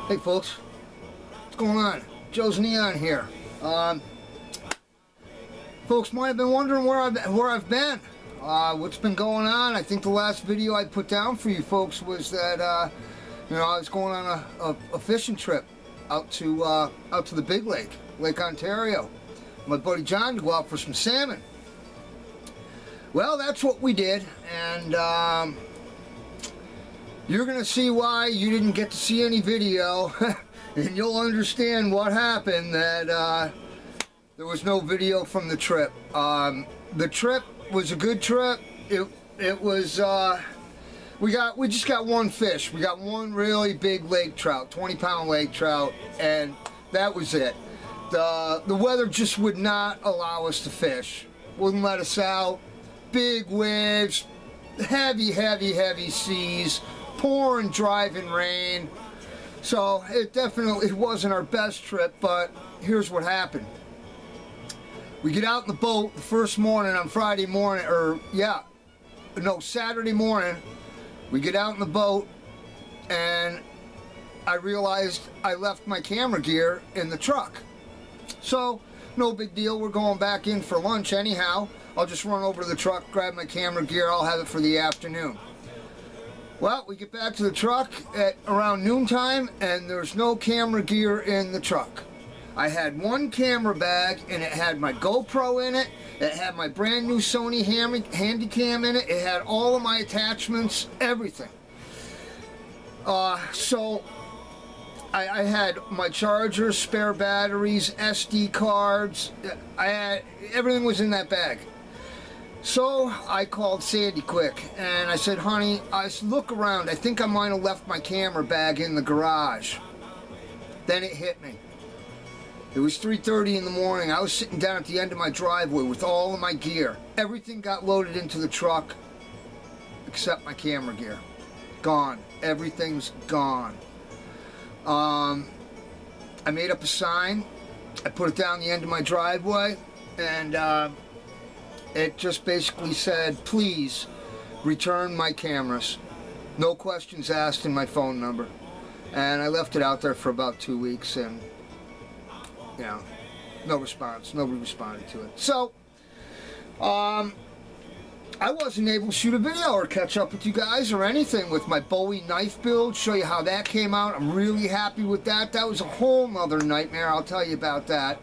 Hey folks, what's going on? Joe's Neon here. Folks might have been wondering where I've been. What's been going on? I think the last video I put down for you folks was that I was going on a fishing trip out to the big lake, Lake Ontario. My buddy John to go out for some salmon. Well, that's what we did, and you're gonna see why you didn't get to see any video, and you'll understand what happened, that there was no video from the trip. The trip was a good trip. It was we just got one fish. We got one really big lake trout, 20-pound lake trout, and that was it. The weather just would not allow us to fish. Wouldn't let us out. Big waves, heavy seas, pouring driving rain. So it definitely wasn't our best trip, but here's what happened. We get out in the boat the first morning on Friday morning, Saturday morning. We get out in the boat and I realized I left my camera gear in the truck. So no big deal, we're going back in for lunch anyhow. I'll just run over to the truck, grab my camera gear, I'll have it for the afternoon. Well, we get back to the truck at around noontime, and there's no camera gear in the truck. I had one camera bag, and it had my GoPro in it, it had my brand new Sony Handycam in it, it had all of my attachments, everything. So I had my chargers, spare batteries, SD cards, everything was in that bag. So I called Sandy quick and I said, honey, look around. I think I might have left my camera bag in the garage. Then it hit me. It was 3:30 in the morning. I was sitting down at the end of my driveway with all of my gear. Everything got loaded into the truck except my camera gear. Gone. Everything's gone. I made up a sign. I put it down the end of my driveway, and it just basically said, please return my cameras. No questions asked, in my phone number. And I left it out there for about 2 weeks, and no response. Nobody responded to it. So I wasn't able to shoot a video or catch up with you guys or anything with my Bowie knife build, show you how that came out. I'm really happy with that. That was a whole nother nightmare, I'll tell you about that.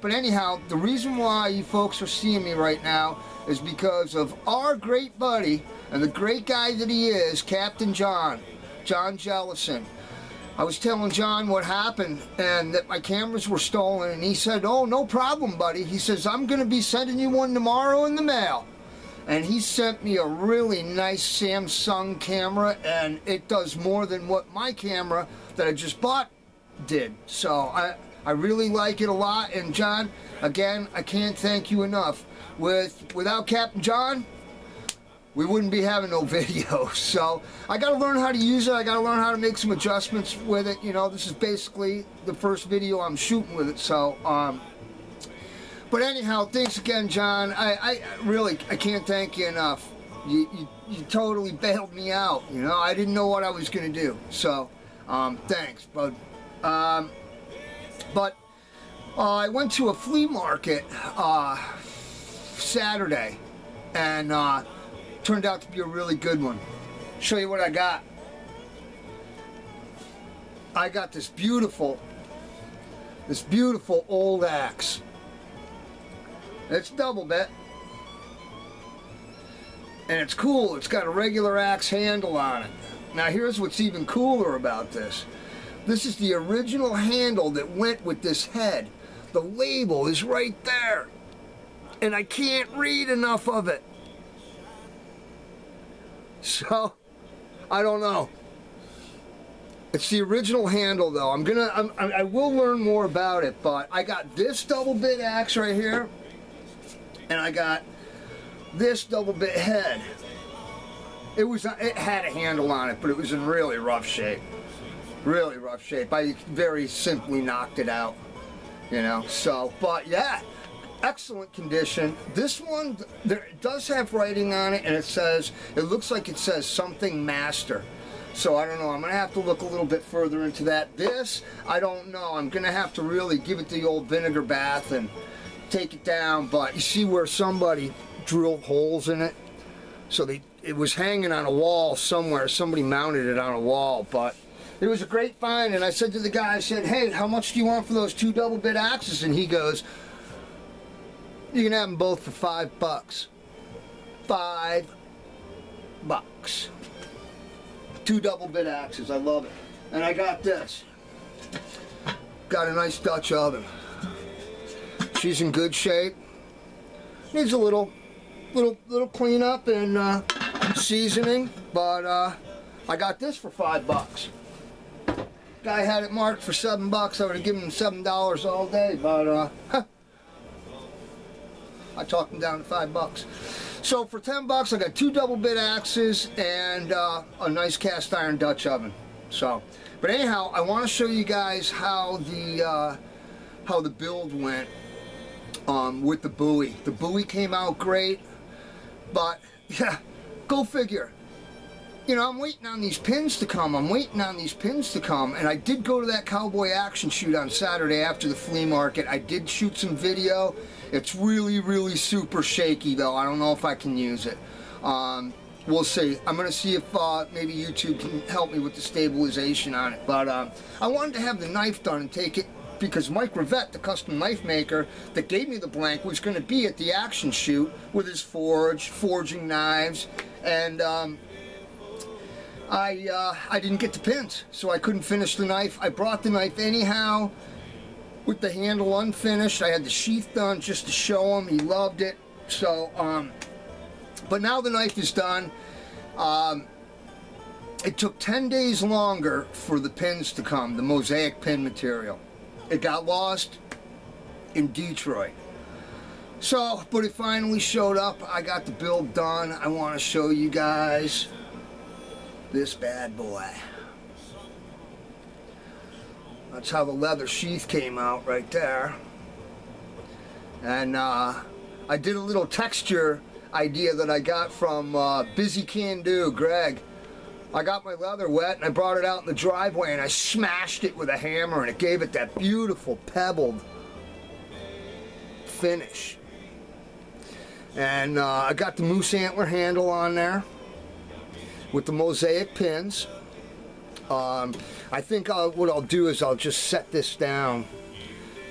But anyhow, the reason why you folks are seeing me right now is because of our great buddy and the great guy that he is, Captain John Jellison. I was telling John what happened and that my cameras were stolen, and he said, oh, no problem, buddy. He says, I'm going to be sending you one tomorrow in the mail. And he sent me a really nice Samsung camera, and it does more than what my camera that I just bought did. So I really like it a lot, and John, again, I can't thank you enough. Without Captain John, we wouldn't be having no videos. So I got to learn how to use it. I got to learn how to make some adjustments with it. This is basically the first video I'm shooting with it. So, but anyhow, thanks again, John. I really can't thank you enough. You totally bailed me out. I didn't know what I was gonna do. So, thanks, bud. But I went to a flea market Saturday, and turned out to be a really good one. Show you what I got. I got this beautiful old axe. It's double bit, and it's cool. It's got a regular axe handle on it. Now here's what's even cooler about this. This is the original handle that went with this head. The label is right there, and I can't read enough of it. So, I don't know. It's the original handle, though. I will learn more about it, but I got this double bit axe right here, and I got this double bit head. It had a handle on it, but it was in really rough shape. Really rough shape. I very simply knocked it out, So, but yeah, excellent condition. This one, it does have writing on it, and it looks like it says something master. So I don't know, I'm going to have to look a little bit further into that. This, I don't know, I'm going to have to really give it the old vinegar bath and take it down. But you see where somebody drilled holes in it? So it was hanging on a wall somewhere, somebody mounted it on a wall, but it was a great find. And I said to the guy, I said, hey, how much do you want for those 2 double bit axes? And he goes, you can have them both for $5. $5. 2 double bit axes, I love it. And I got this. Got a nice Dutch oven. She's in good shape. Needs a little cleanup and seasoning, but I got this for $5. Guy had it marked for $7. I would have given him $7 all day, but I talked him down to $5. So for $10, I got 2 double bit axes and a nice cast iron Dutch oven. So, but anyhow, I want to show you guys how the build went with the Bowie. The Bowie came out great, but yeah, go figure. You know, I'm waiting on these pins to come. And I did go to that cowboy action shoot on Saturday after the flea market. I did shoot some video. It's really super shaky though. I don't know if I can use it. We'll see. I'm going to see if maybe YouTube can help me with the stabilization on it. But I wanted to have the knife done and take it, because Mike Rivette, the custom knife maker that gave me the blank, was going to be at the action shoot with his forging knives, and I didn't get the pins, so I couldn't finish the knife. I brought the knife anyhow with the handle unfinished. I had the sheath done just to show him. He loved it. So, but now the knife is done. It took 10 days longer for the pins to come, the mosaic pin material. It got lost in Detroit. So, but it finally showed up. I got the build done. I want to show you guys this bad boy. That's how the leather sheath came out right there. And I did a little texture idea that I got from Busy Can Do, Greg. I got my leather wet and I brought it out in the driveway and I smashed it with a hammer, and it gave it that beautiful pebbled finish. And I got the moose antler handle on there with the mosaic pins. I think what I'll do is I'll just set this down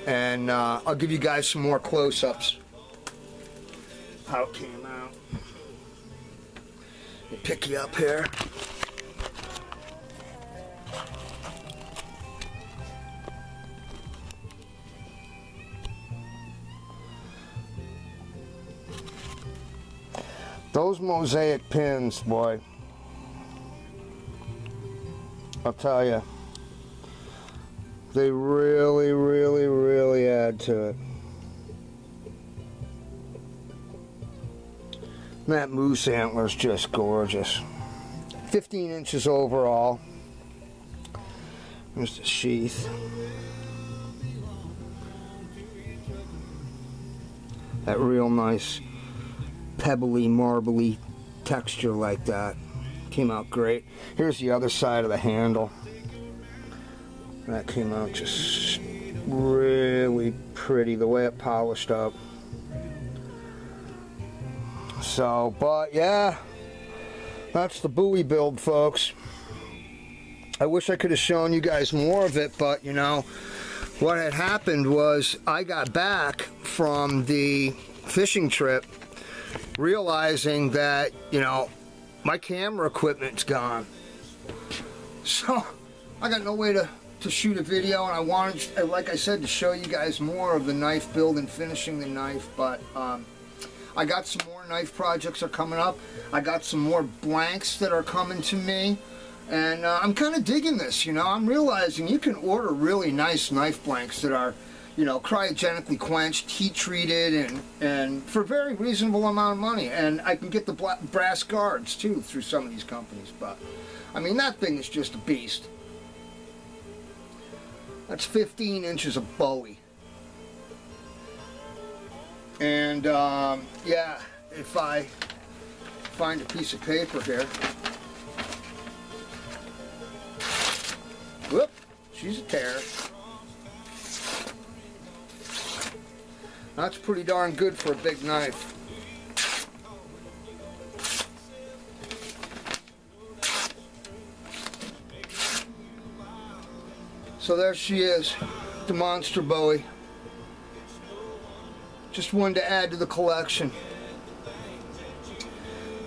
and I'll give you guys some more close-ups how it came out. Let me pick you up here. Those mosaic pins, boy, I'll tell you, they really add to it. That moose antler's just gorgeous. 15 inches overall. There's the sheath. That real nice pebbly, marbly texture like that. Came out great. Here's the other side of the handle. That came out just really pretty, the way it polished up. So, but yeah, that's the Bowie build, folks. I wish I could have shown you guys more of it, but you know, what had happened was I got back from the fishing trip realizing that, you know, my camera equipment's gone. So I got no way to shoot a video, and I wanted, like I said, to show you guys more of the knife build and finishing the knife. But I got some more knife projects are coming up. I got some more blanks that are coming to me, and I'm kind of digging this. You know, I'm realizing you can order really nice knife blanks that are, you know, cryogenically quenched, heat treated, and for a very reasonable amount of money. And I can get the brass guards too through some of these companies. But I mean, that thing is just a beast. That's 15 inches of Bowie. And yeah, if I find a piece of paper here, Whoop, she's a tear. That's pretty darn good for a big knife. So there she is, the Monster Bowie. Just wanted to add to the collection.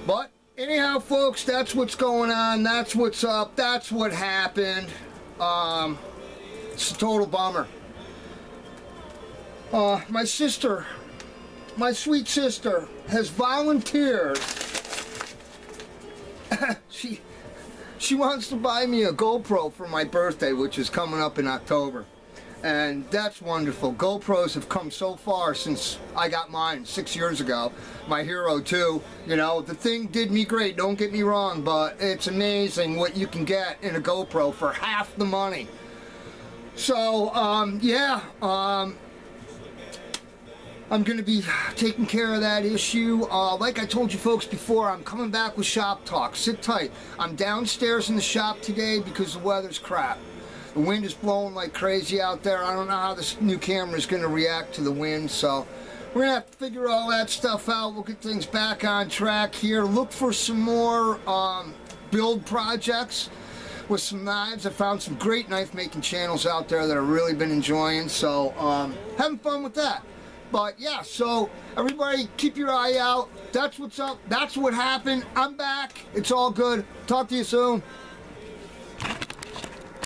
But anyhow, folks, that's what's going on. That's what's up. That's what happened. It's a total bummer. My sister, my sweet sister, has volunteered. She wants to buy me a GoPro for my birthday, which is coming up in October. And that's wonderful. GoPros have come so far since I got mine 6 years ago. My Hero 2, you know, the thing did me great, don't get me wrong, but it's amazing what you can get in a GoPro for half the money. So, yeah, I'm going to be taking care of that issue. Like I told you folks before, I'm coming back with Shop Talk. Sit tight. I'm downstairs in the shop today because the weather's crap. The wind is blowing like crazy out there. I don't know how this new camera is going to react to the wind, so we're going to have to figure all that stuff out. We'll get things back on track here. Look for some more build projects with some knives. I found some great knife making channels out there that I've really been enjoying, so having fun with that. But yeah, so everybody keep your eye out. That's what's up. That's what happened. I'm back. It's all good. Talk to you soon.